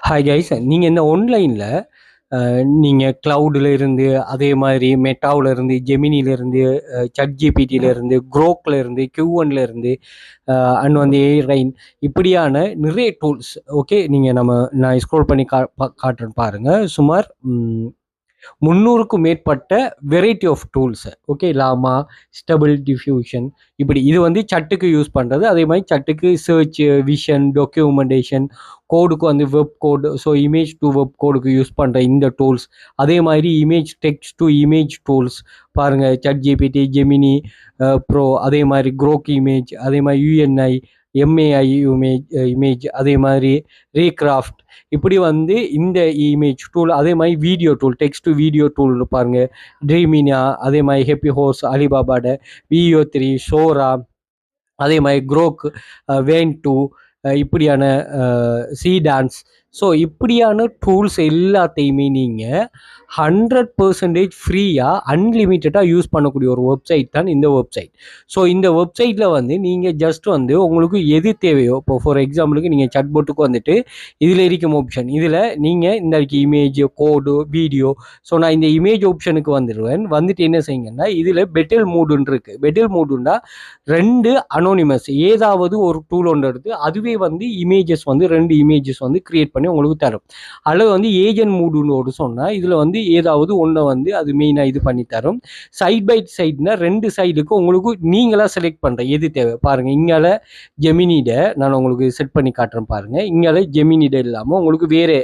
Hi guys, நீங்கள் இந்த ஆன்லைனில் நீங்கள் க்ளவுடில் இருந்து, அதே மாதிரி மெட்டாவில் இருந்து, ஜெமினில இருந்து, ChatGPTல இருந்து, குரோக்ல இருந்து, Q1ல இருந்து, அண்ட் வந்து ஏரைன், இப்படியான நிறைய டூல்ஸ். ஓகே, நான் ஸ்க்ரோல் பண்ணி காட்டுறேன் பாருங்கள். சுமார் 300க்கும் மேற்பட்ட variety of tools. Okay, Llama, Stable Diffusion, இப்படி இது வந்து சட்டுக்கு யூஸ் பண்ணுறது. அதே மாதிரி சட்டுக்கு சர்ச், விஷன், டாக்குமெண்டேஷன், கோடுக்கு வந்து web code, so image to web கோடுக்கு யூஸ் பண்ணுற இந்த டூல்ஸ். அதே மாதிரி image text to image tools பாருங்கள். ChatGPT, ஜெமினி ப்ரோ, அதே மாதிரி குரோக் இமேஜ், அதே மாதிரி UNI, MAI இமேஜ், அதே மாதிரி ரீக்ராஃப்ட், இப்படி வந்து இந்த இமேஜ் டூல். அதே மாதிரி video tool, text to video tool பாருங்க. ட்ரீமினா, அதே மாதிரி ஹெப்பி ஹோர்ஸ், அலிபாபாட VO3, ஷோரா, அதே மாதிரி குரோக், வேன் டூ, இப்படியான சி டான்ஸ். ஸோ இப்படியான டூல்ஸ் எல்லாத்தையுமே நீங்கள் 100% ஃப்ரீயாக அன்லிமிட்டடாக யூஸ் பண்ணக்கூடிய ஒரு வெப்சைட் தான் இந்த வெப்சைட். ஸோ இந்த வெப்சைட்டில் வந்து நீங்கள் ஜஸ்ட் வந்து உங்களுக்கு எது தேவையோ, இப்போ ஃபார் எக்ஸாம்பிளுக்கு நீங்கள் சட்போட்டுக்கு வந்துட்டு இதில் இருக்கும் ஆப்ஷன், இதில் நீங்கள் இந்த இமேஜ், கோடு, வீடியோ. ஸோ நான் இந்த இமேஜ் ஆப்ஷனுக்கு வந்துடுவேன். வந்துட்டு என்ன செய்யுங்கன்னா, இதில் பெட்டில் மூடுன்னு இருக்குது. பெட்டில் மூடுன்னா 2 அனோனிமஸ் ஏதாவது ஒரு டூல் ஒன்று எடுத்து அதுவே வந்து இமேஜஸ் வந்து 2 இமேஜஸ் வந்து கிரியேட் பண்ணி உங்களுக்கு தரும். அல்லது வந்து ஏஜென்ட் மூடுன்னு சொன்னால் இதில் வந்து ஏதாவது ஒன்றை வந்து அது மெயினாக இது பண்ணி தரும். சைட் பை சைட்னா 2 சைடுக்கு உங்களுக்கு நீங்களாக செலக்ட் பண்ணுற எது தேவை பாருங்கள். இங்கால ஜெமினிட நான் உங்களுக்கு செட் பண்ணி காட்டுறேன் பாருங்கள். இங்கால ஜெமினிட இல்லாமல் உங்களுக்கு வேறு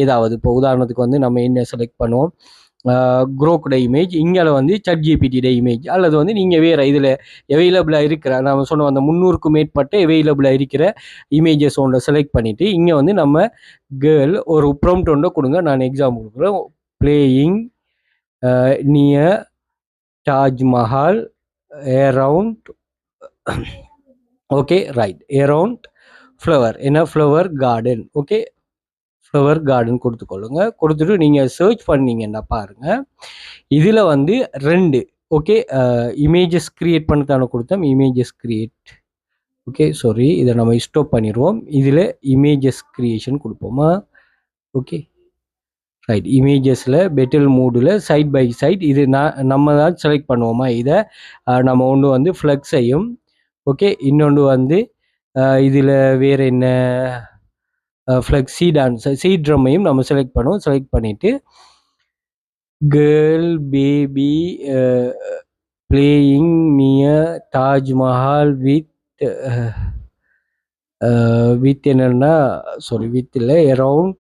ஏதாவது, இப்போ உதாரணத்துக்கு வந்து நம்ம என்ன செலக்ட் பண்ணுவோம், குரோக்கோட இமேஜ், இங்கே வந்து ChatGPT இமேஜ், அல்லது வந்து நீங்கள் வேறு இதில் அவைலபிளாக இருக்கிற, நம்ம சொன்ன அந்த 300க்கும் மேற்பட்ட அவைலபிளாக இருக்கிற இமேஜஸ் ஒன்றை செலக்ட் பண்ணிவிட்டு இங்கே வந்து நம்ம கேர்ள் ஒரு ப்ராம்ப்ட் ஒன்றை கொடுங்க. நான் எக்ஸாம்பிள் கொடுக்குறேன். Playing near Taj Mahal around, okay right, around flower, என்ன flower garden, okay flower garden கொடுத்துக்கொள்ளுங்க. கொடுத்துட்டு நீங்கள் சர்ச் பண்ணீங்கன்னா பாருங்கள், இதில் வந்து 2 ஓகே இமேஜஸ் கிரியேட் பண்ண தானே கொடுத்தோம். இமேஜஸ் கிரியேட், ஓகே சாரி, இதை நம்ம ஸ்டாப் பண்ணிடுவோம். இதில் இமேஜஸ் கிரியேஷன் கொடுப்போமா? ஓகே ரைட், இமேஜஸில் பெட்டில் மூடில் சைட் பை சைட் இது நம்ம தான் செலக்ட் பண்ணுவோமா? இதை நம்ம ஒன்று வந்து ஃப்ளக்ஸையும், ஓகே, இன்னொன்று வந்து இதில் வேறு என்ன, ஃப்ளக்ஸ் சீ ட்ரம்மையும் நம்ம செலக்ட் பண்ணுவோம். செலக்ட் பண்ணிவிட்டு girl baby playing near Taj Mahal with என்னன்னா, சாரி, வித் இல்லை, அரவுண்ட்